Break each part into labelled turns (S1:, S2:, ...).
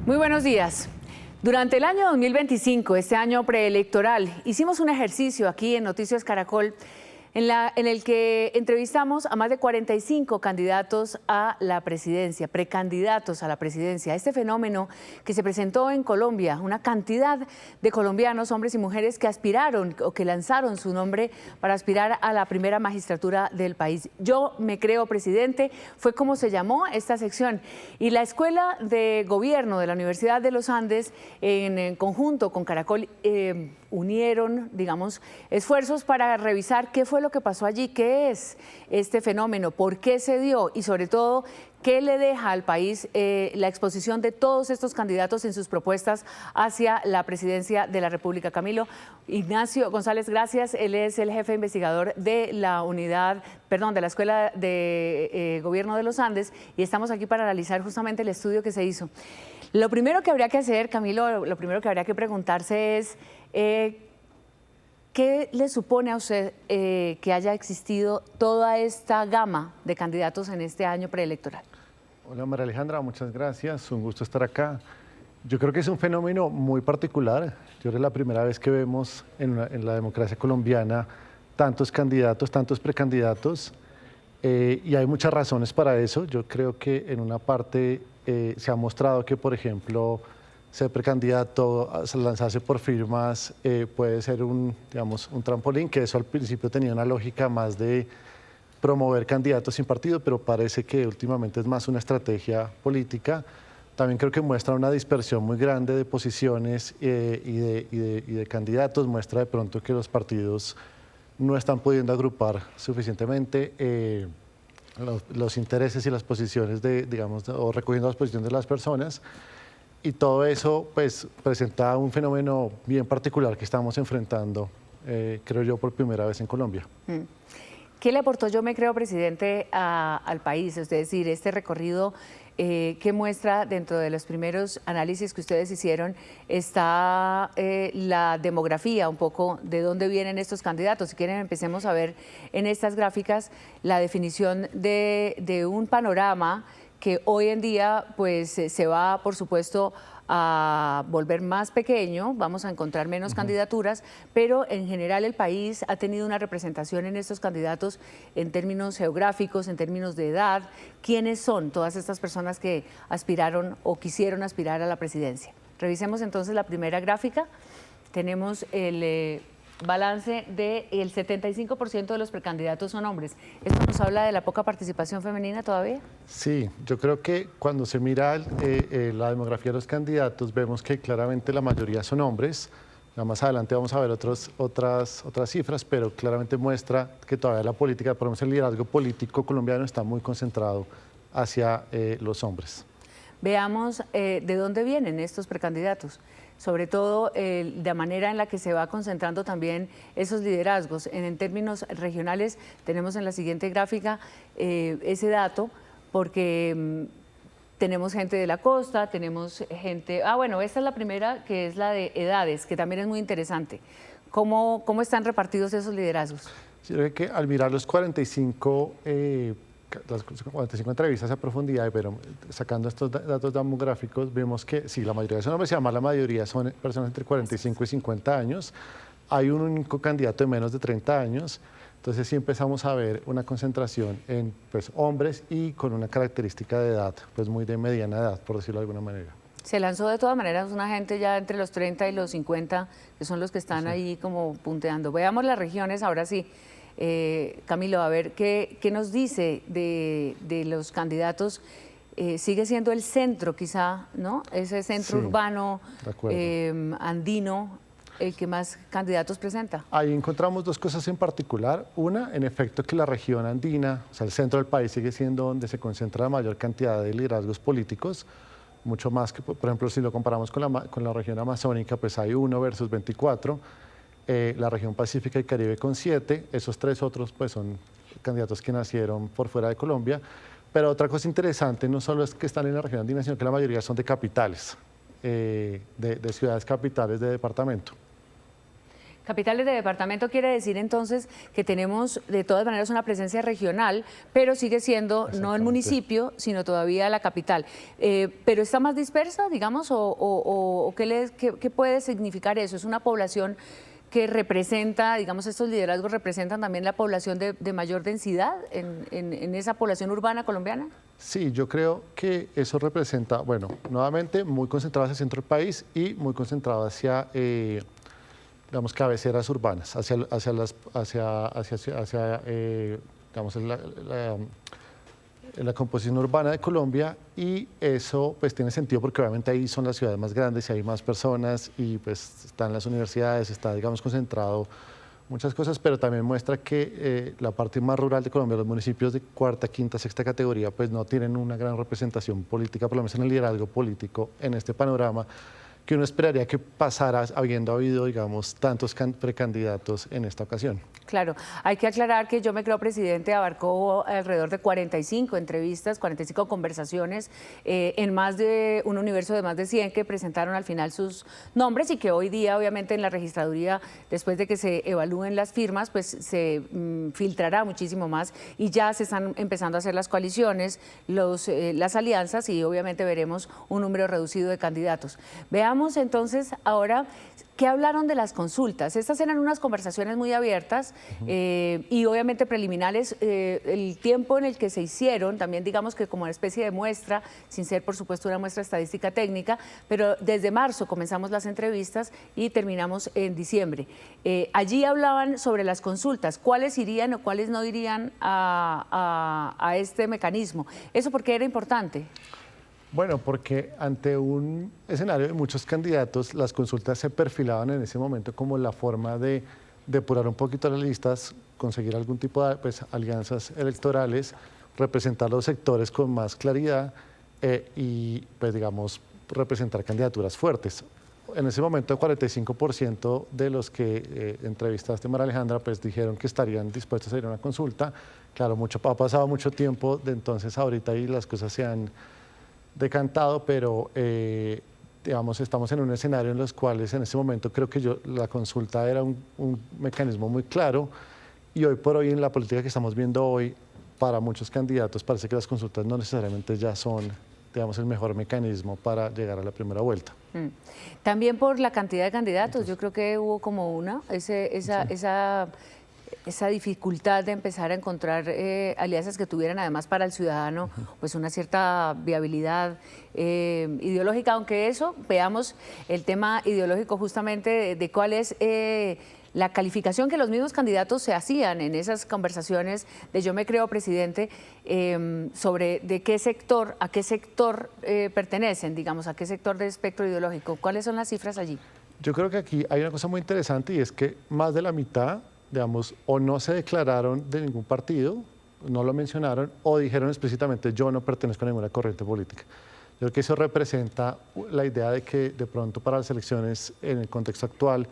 S1: Muy buenos días. Durante el año 2025, este año preelectoral, hicimos un ejercicio aquí en Noticias Caracol en el que entrevistamos a más de 45 candidatos a la presidencia, precandidatos a la presidencia. Este fenómeno que se presentó en Colombia, una cantidad de colombianos, hombres y mujeres que aspiraron o que lanzaron su nombre para aspirar a la primera magistratura del país. Yo me creo presidente, fue como se llamó esta sección. Y la Escuela de Gobierno de la Universidad de los Andes, en conjunto con Caracol, unieron, digamos, esfuerzos para revisar qué fue lo que pasó allí, qué es este fenómeno, por qué se dio y sobre todo qué le deja al país la exposición de todos estos candidatos en sus propuestas hacia la presidencia de la República. Camilo Ignacio González, gracias. Él es el jefe investigador de la de la Escuela de Gobierno de los Andes y estamos aquí para analizar justamente el estudio que se hizo. Lo primero que habría que hacer, Camilo, lo primero que habría que preguntarse es ¿qué le supone a usted que haya existido toda esta gama de candidatos en este año preelectoral?
S2: Hola María Alejandra, muchas gracias, un gusto estar acá. Yo creo que es un fenómeno muy particular. Yo creo que es la primera vez que vemos en la democracia colombiana tantos candidatos, tantos precandidatos, y hay muchas razones para eso. Yo creo que en una parte se ha mostrado que, por ejemplo, ser precandidato, lanzarse por firmas, puede ser un trampolín, que eso al principio tenía una lógica más de promover candidatos sin partido, pero parece que últimamente es más una estrategia política. También creo que muestra una dispersión muy grande de posiciones y de candidatos, muestra de pronto que los partidos no están pudiendo agrupar suficientemente los intereses y las posiciones o recogiendo las posiciones de las personas. Y todo eso pues presenta un fenómeno bien particular que estamos enfrentando, creo yo, por primera vez en Colombia.
S1: ¿Qué le aportó Yo me creo presidente al país? Es decir, este recorrido que muestra dentro de los primeros análisis que ustedes hicieron está la demografía un poco de dónde vienen estos candidatos. Si quieren empecemos a ver en estas gráficas la definición de un panorama que hoy en día pues se va, por supuesto, a volver más pequeño, vamos a encontrar menos candidaturas, pero en general el país ha tenido una representación en estos candidatos en términos geográficos, en términos de edad. ¿Quiénes son todas estas personas que aspiraron o quisieron aspirar a la presidencia? Revisemos entonces la primera gráfica. Tenemos el balance del 75% de los precandidatos son hombres. ¿Esto nos habla de la poca participación femenina todavía?
S2: Sí, yo creo que cuando se mira la demografía de los candidatos vemos que claramente la mayoría son hombres. Ya más adelante vamos a ver otras cifras, pero claramente muestra que todavía la política, por lo menos el liderazgo político colombiano está muy concentrado hacia los hombres.
S1: Veamos de dónde vienen estos precandidatos, sobre todo la manera en la que se va concentrando también esos liderazgos. En términos regionales tenemos en la siguiente gráfica ese dato, porque tenemos gente de la costa, tenemos gente... bueno, esta es la primera, que es la de edades, que también es muy interesante. ¿Cómo están repartidos esos liderazgos?
S2: Yo creo que al mirar los 45 entrevistas a profundidad, pero sacando estos datos demográficos, vemos que sí, la mayoría son hombres, y además la mayoría son personas entre 45 y 50 años. Hay un único candidato de menos de 30 años, entonces sí empezamos a ver una concentración en hombres y con una característica de edad, pues muy de mediana edad, por decirlo de alguna manera.
S1: Se lanzó de todas maneras una gente ya entre los 30 y los 50, que son los que están ahí como punteando. Veamos las regiones ahora sí. Camilo, a ver, ¿qué nos dice de los candidatos? Sigue siendo el centro quizá, ¿no? Ese centro urbano, andino, el que más candidatos presenta.
S2: Ahí encontramos dos cosas en particular. Una, en efecto, que la región andina, o sea, el centro del país sigue siendo donde se concentra la mayor cantidad de liderazgos políticos, mucho más que, por ejemplo, si lo comparamos con la región amazónica, pues hay 1 versus 24. La región Pacífica y Caribe con 7, esos 3 otros pues son candidatos que nacieron por fuera de Colombia, pero otra cosa interesante no solo es que están en la región andina, sino que la mayoría son de capitales, de ciudades capitales de departamento.
S1: Capitales de departamento quiere decir entonces que tenemos de todas maneras una presencia regional, pero sigue siendo no el municipio, sino todavía la capital. ¿Pero está más dispersa, digamos, o qué puede significar eso? ¿Es una población que representa, digamos, estos liderazgos representan también la población de mayor densidad en esa población urbana colombiana?
S2: Sí, yo creo que eso representa, bueno, nuevamente muy concentrado hacia el centro del país y muy concentrado hacia, digamos, cabeceras urbanas, digamos, la composición urbana de Colombia, y eso pues tiene sentido porque obviamente ahí son las ciudades más grandes y hay más personas y pues están las universidades, está, digamos, concentrado muchas cosas, pero también muestra que la parte más rural de Colombia, los municipios de cuarta, quinta, sexta categoría, pues no tienen una gran representación política, por lo menos en el liderazgo político en este panorama que uno esperaría que pasara habiendo habido, digamos, tantos precandidatos en esta ocasión.
S1: Claro, hay que aclarar que Yo me creo presidente abarcó alrededor de 45 entrevistas, 45 conversaciones en más de un universo de más de 100 que presentaron al final sus nombres y que hoy día obviamente en la registraduría, después de que se evalúen las firmas, pues se filtrará muchísimo más y ya se están empezando a hacer las coaliciones, las alianzas y obviamente veremos un número reducido de candidatos. Veamos entonces ahora ¿qué hablaron de las consultas? Estas eran unas conversaciones muy abiertas y obviamente preliminares. El tiempo en el que se hicieron, también digamos que como una especie de muestra, sin ser por supuesto una muestra estadística técnica, pero desde marzo comenzamos las entrevistas y terminamos en diciembre. Allí hablaban sobre las consultas, cuáles irían o cuáles no irían a este mecanismo. ¿Eso por qué era importante?
S2: Bueno, porque ante un escenario de muchos candidatos, las consultas se perfilaban en ese momento como la forma de depurar un poquito las listas, conseguir algún tipo de alianzas electorales, representar los sectores con más claridad y, pues, digamos, representar candidaturas fuertes. En ese momento, el 45% de los que entrevistaste, María Alejandra, pues dijeron que estarían dispuestos a ir a una consulta. Claro, ha pasado mucho tiempo de entonces ahorita y las cosas se han decantado, pero digamos, estamos en un escenario en los cuales en ese momento creo que la consulta era un mecanismo muy claro y hoy por hoy en la política que estamos viendo hoy, para muchos candidatos parece que las consultas no necesariamente ya son, digamos, el mejor mecanismo para llegar a la primera vuelta.
S1: También por la cantidad de candidatos, yo creo que hubo como esa dificultad de empezar a encontrar alianzas que tuvieran además para el ciudadano pues una cierta viabilidad ideológica, aunque eso, veamos el tema ideológico justamente de cuál es la calificación que los mismos candidatos se hacían en esas conversaciones de Yo me creo presidente sobre de qué sector, a qué sector pertenecen, digamos, a qué sector del espectro ideológico. ¿Cuáles son las cifras allí?
S2: Yo creo que aquí hay una cosa muy interesante y es que más de la mitad, digamos, o no se declararon de ningún partido, no lo mencionaron, o dijeron explícitamente yo no pertenezco a ninguna corriente política. Yo creo que eso representa la idea de que de pronto para las elecciones en el contexto actual,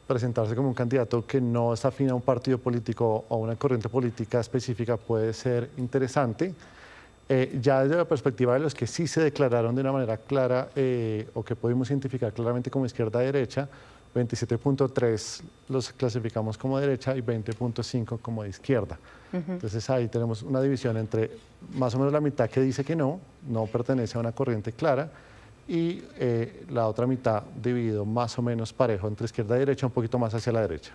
S2: presentarse como un candidato que no está afín a un partido político o a una corriente política específica puede ser interesante. Ya desde la perspectiva de los que sí se declararon de una manera clara o que pudimos identificar claramente como izquierda-derecha, 27.3 los clasificamos como derecha y 20.5 como de izquierda. Entonces ahí tenemos una división entre más o menos la mitad que dice que no pertenece a una corriente clara y la otra mitad dividido más o menos parejo entre izquierda y derecha, un poquito más hacia la derecha.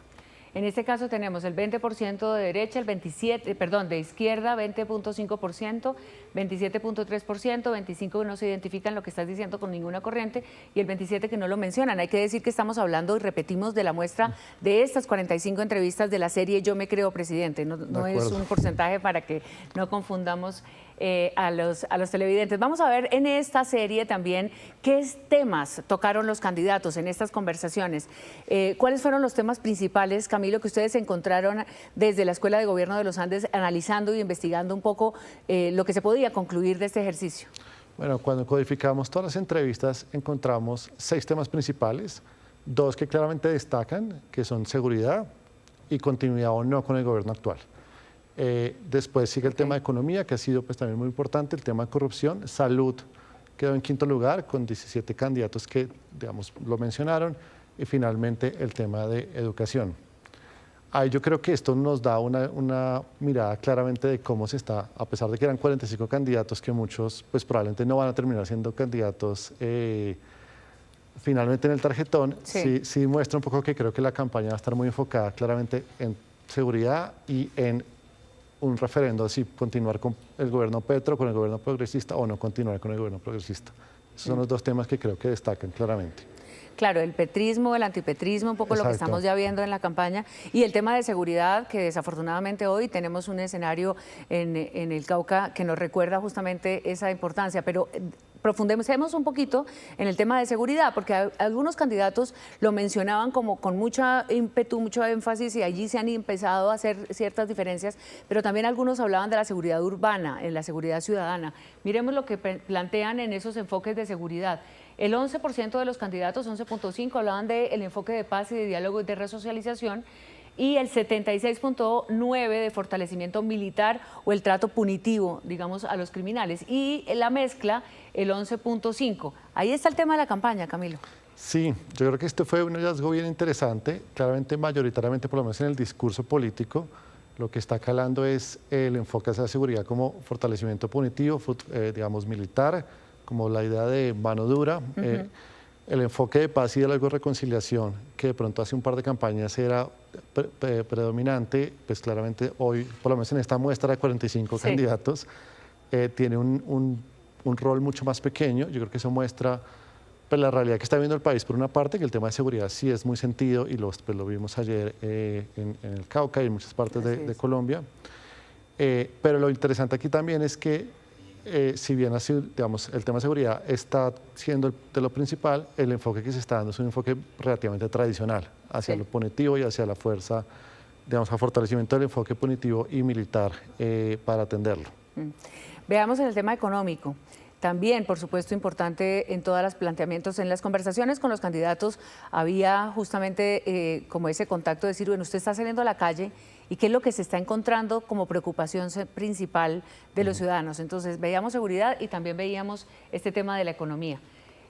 S1: En este caso tenemos el 20% de derecha, de izquierda, 20.5%, 27.3%, 25% que no se identifican lo que estás diciendo con ninguna corriente y el 27% que no lo mencionan. Hay que decir que estamos hablando y repetimos de la muestra de estas 45 entrevistas de la serie Yo me creo presidente. No es un porcentaje para que no confundamos a los televidentes. Vamos a ver en esta serie también qué temas tocaron los candidatos en estas conversaciones. ¿Cuáles fueron los temas principales, Camilo, que ustedes encontraron desde la Escuela de Gobierno de los Andes analizando y investigando un poco lo que se podía concluir de este ejercicio?
S2: Bueno, cuando codificamos todas las entrevistas encontramos 6 temas principales, 2 que claramente destacan, que son seguridad y continuidad o no con el gobierno actual. Después sigue el tema de economía, que ha sido pues también muy importante, el tema de corrupción, salud quedó en quinto lugar con 17 candidatos que, digamos, lo mencionaron, y finalmente el tema de educación. Ahí yo creo que esto nos da una mirada claramente de cómo se está, a pesar de que eran 45 candidatos, que muchos pues probablemente no van a terminar siendo candidatos finalmente en el tarjetón, sí muestra un poco que creo que la campaña va a estar muy enfocada claramente en seguridad y en un referendo, si continuar con el gobierno Petro, con el gobierno progresista o no continuar con el gobierno progresista. Esos son los dos temas que creo que destacan claramente.
S1: Claro, el petrismo, el antipetrismo, un poco
S2: Exacto.
S1: lo que estamos ya viendo en la campaña, y el tema de seguridad, que desafortunadamente hoy tenemos un escenario en el Cauca que nos recuerda justamente esa importancia, pero profundicemos un poquito en el tema de seguridad, porque algunos candidatos lo mencionaban como con mucha ímpetu, mucho énfasis, y allí se han empezado a hacer ciertas diferencias, pero también algunos hablaban de la seguridad urbana, en la seguridad ciudadana. Miremos lo que plantean en esos enfoques de seguridad. El 11% de los candidatos, 11.5, hablaban del enfoque de paz y de diálogo y de resocialización, y el 76.9 de fortalecimiento militar o el trato punitivo, digamos, a los criminales. Y la mezcla, el 11.5. Ahí está el tema de la campaña, Camilo.
S2: Sí, yo creo que este fue un hallazgo bien interesante, claramente mayoritariamente, por lo menos en el discurso político, lo que está calando es el enfoque hacia la seguridad como fortalecimiento punitivo, digamos, militar, como la idea de mano dura, el enfoque de paz y diálogo y reconciliación, que de pronto hace un par de campañas era predominante, pues claramente hoy, por lo menos en esta muestra de 45 candidatos, tiene un rol mucho más pequeño. Yo creo que eso muestra pues, la realidad que está viendo el país, por una parte, que el tema de seguridad sí es muy sentido, y pues, lo vimos ayer en el Cauca y en muchas partes de Colombia. Pero lo interesante aquí también es que si bien así, digamos, el tema de seguridad está siendo de lo principal, el enfoque que se está dando es un enfoque relativamente tradicional hacia lo punitivo y hacia la fuerza, digamos, a fortalecimiento del enfoque punitivo y militar para atenderlo.
S1: Veamos en el tema económico. También, por supuesto, importante en todos los planteamientos, en las conversaciones con los candidatos, había justamente como ese contacto de decir, bueno, usted está saliendo a la calle y qué es lo que se está encontrando como preocupación principal de los ciudadanos. Entonces, veíamos seguridad y también veíamos este tema de la economía.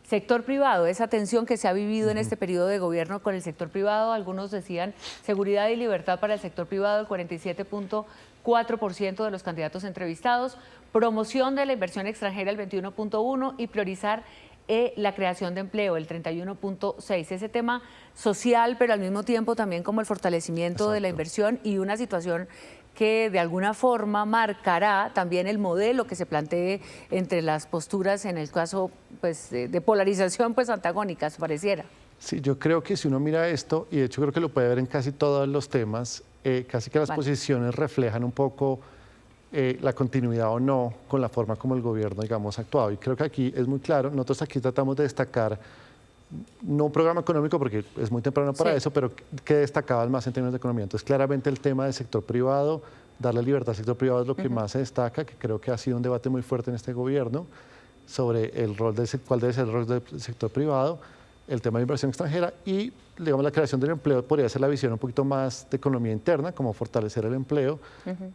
S1: Sector privado, esa tensión que se ha vivido en este periodo de gobierno con el sector privado, algunos decían seguridad y libertad para el sector privado, el 47.4% de los candidatos entrevistados, promoción de la inversión extranjera, el 21.1%, y priorizar la creación de empleo, el 31.6%. Ese tema social, pero al mismo tiempo también como el fortalecimiento de la inversión y una situación que de alguna forma marcará también el modelo que se plantee entre las posturas en el caso pues, de polarización pues, antagónicas, pareciera.
S2: Sí, yo creo que si uno mira esto, y de hecho creo que lo puede ver en casi todos los temas, casi que las posiciones reflejan un poco la continuidad o no con la forma como el gobierno, digamos, ha actuado. Y creo que aquí es muy claro, nosotros aquí tratamos de destacar, no un programa económico porque es muy temprano para eso, pero que destacaba más en términos de economía. Entonces, claramente el tema del sector privado, darle libertad al sector privado es lo que más se destaca, que creo que ha sido un debate muy fuerte en este gobierno sobre el rol cuál debe ser el rol del sector privado, el tema de inversión extranjera y, digamos, la creación del empleo podría ser la visión un poquito más de economía interna, como fortalecer el empleo,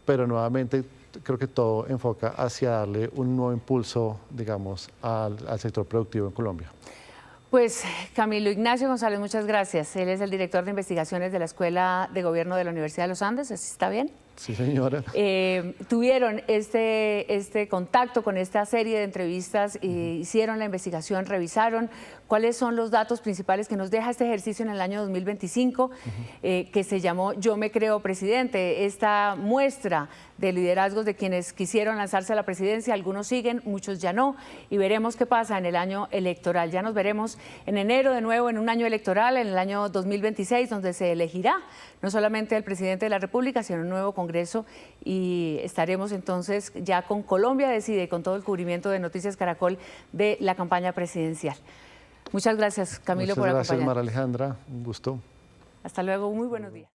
S2: pero nuevamente creo que todo enfoca hacia darle un nuevo impulso, digamos, al sector productivo en Colombia.
S1: Pues Camilo Ignacio González, muchas gracias. Él es el director de investigaciones de la Escuela de Gobierno de la Universidad de los Andes, ¿así está bien?
S2: Sí, señora.
S1: Tuvieron este contacto con esta serie de entrevistas, hicieron la investigación, revisaron cuáles son los datos principales que nos deja este ejercicio en el año 2025, que se llamó Yo me creo presidente. Esta muestra de liderazgos de quienes quisieron lanzarse a la presidencia, algunos siguen, muchos ya no, y veremos qué pasa en el año electoral. Ya nos veremos en enero de nuevo en un año electoral, en el año 2026, donde se elegirá no solamente el presidente de la República, sino un nuevo Congreso, y estaremos entonces ya con Colombia Decide, con todo el cubrimiento de Noticias Caracol de la campaña presidencial. Muchas gracias, Camilo, por acompañarnos.
S2: Muchas gracias, María Alejandra. Un gusto.
S1: Hasta luego, muy buenos días.